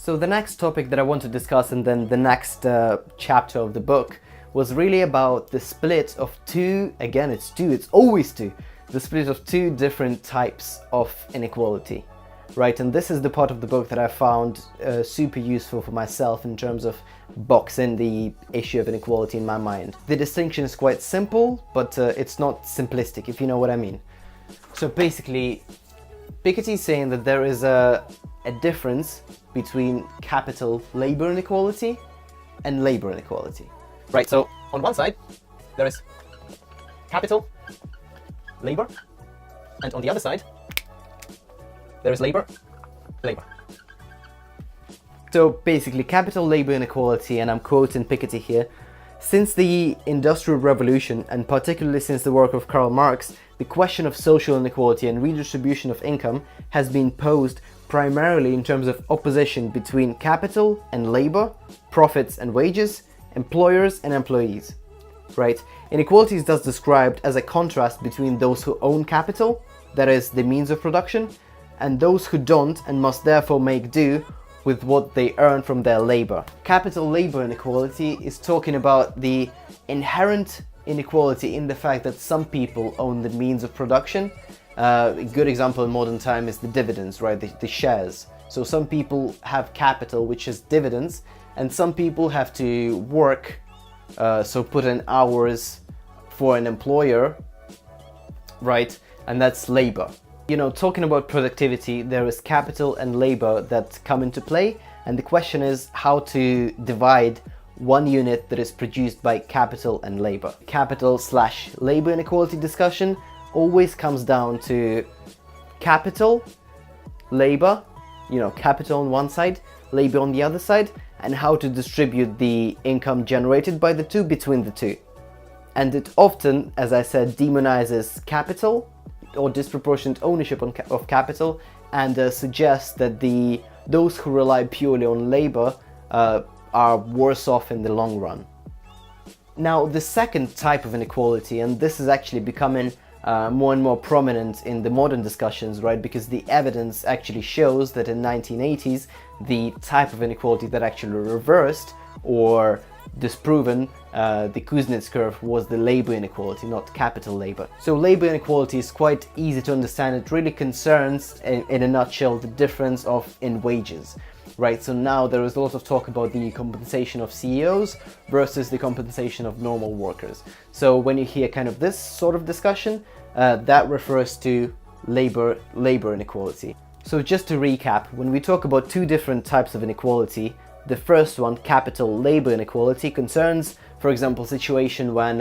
So the next topic that I want to discuss, and then the next chapter of the book, was really about the split of it's always two, the split of two different types of inequality, right? And this is the part of the book that I found super useful for myself in terms of boxing the issue of inequality in my mind. The distinction is quite simple, but it's not simplistic, if you know what I mean. So basically, Piketty is saying that there is a difference between capital labor inequality and labor inequality. Right, so on one side, there is capital, labor, and on the other side, there is labor. So basically, capital labor inequality, and I'm quoting Piketty here, since the Industrial Revolution, and particularly since the work of Karl Marx, the question of social inequality and redistribution of income has been posed primarily in terms of opposition between capital and labor, profits and wages, employers and employees. Right? Inequality is thus described as a contrast between those who own capital, that is, the means of production, and those who don't and must therefore make do with what they earn from their labor. Capital labor inequality is talking about the inherent inequality in the fact that some people own the means of production. A good example in modern time is the dividends, right? The shares. So some people have capital, which is dividends, and some people have to work, so put in hours for an employer, right? And that's labor. You know, talking about productivity, there is capital and labor that come into play, and the question is how to divide one unit that is produced by capital and labor. Capital/labor inequality discussion always comes down to capital, labor, capital on one side, labor on the other side, and how to distribute the income generated by the two between the two. And it often, as I said, demonizes capital or disproportionate ownership of capital, and suggests that those who rely purely on labor are worse off in the long run. Now, the second type of inequality, and this is actually becoming more and more prominent in the modern discussions, right? Because the evidence actually shows that in 1980s, the type of inequality that actually reversed or disproven the Kuznets curve was the labor inequality, not capital labor. So labor inequality is quite easy to understand. It really concerns, in a nutshell, the difference in wages. Right, so now there is a lot of talk about the compensation of CEOs versus the compensation of normal workers. So when you hear kind of this sort of discussion, that refers to labor inequality. So just to recap, when we talk about two different types of inequality, the first one, capital labor inequality, concerns, for example, situation when,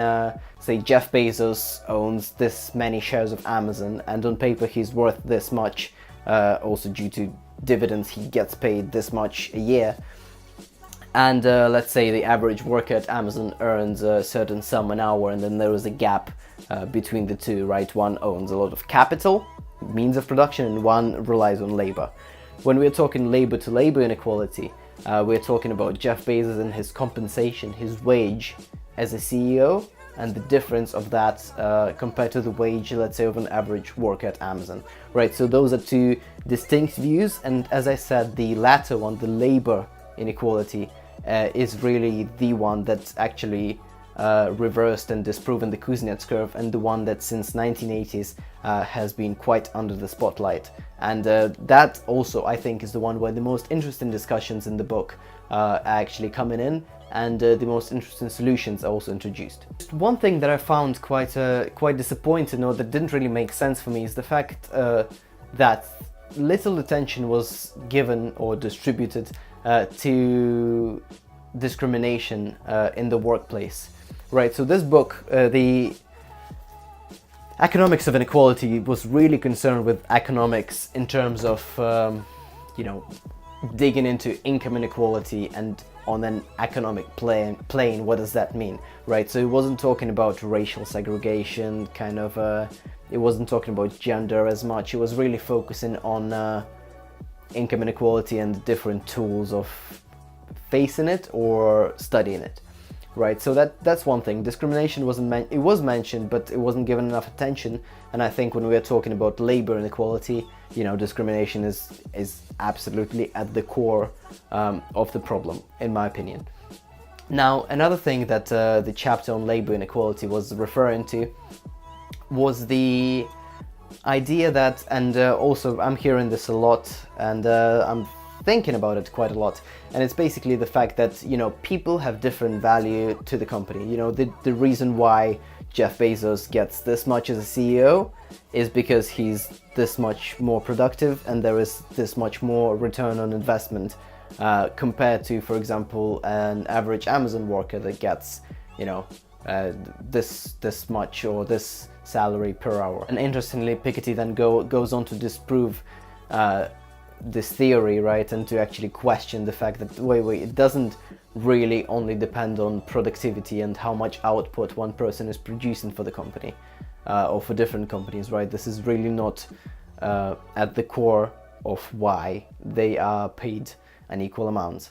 say, Jeff Bezos owns this many shares of Amazon, and on paper he's worth this much, also due to dividends he gets paid this much a year, and let's say the average worker at Amazon earns a certain sum an hour, and then there is a gap between the two, right? One owns a lot of capital, means of production, and one relies on labor. When we're talking labor to labor inequality, we're talking about Jeff Bezos and his compensation, his wage as a CEO, and the difference of that compared to the wage, let's say, of an average worker at Amazon, right? So those are two distinct views, and as I said, the latter one, the labor inequality, is really the one that's actually reversed and disproven the Kuznets curve, and the one that since 1980s has been quite under the spotlight. And that also, I think, is the one where the most interesting discussions in the book are actually coming in, and the most interesting solutions are also introduced. Just one thing that I found quite disappointing, or that didn't really make sense for me, is the fact that little attention was given or distributed to discrimination in the workplace. Right, so this book, the Economics of Inequality, was really concerned with economics in terms of, digging into income inequality and on an economic plane, what does that mean, right? So it wasn't talking about racial segregation, it wasn't talking about gender as much. It was really focusing on income inequality and different tools of facing it or studying it. Right, so that's one thing. Discrimination was mentioned, but it wasn't given enough attention. And I think when we are talking about labor inequality, discrimination is absolutely at the core of the problem, in my opinion. Now, another thing that the chapter on labor inequality was referring to was the idea that, and also I'm hearing this a lot, and I'm thinking about it quite a lot, and it's basically the fact that people have different value to the company. The reason why Jeff Bezos gets this much as a CEO is because he's this much more productive, and there is this much more return on investment compared to, for example, an average Amazon worker that gets this much or this salary per hour. And interestingly, Piketty then goes on to disprove this theory, right, and to actually question the fact that wait, it doesn't really only depend on productivity and how much output one person is producing for the company or for different companies, right? This is really not at the core of why they are paid an equal amount.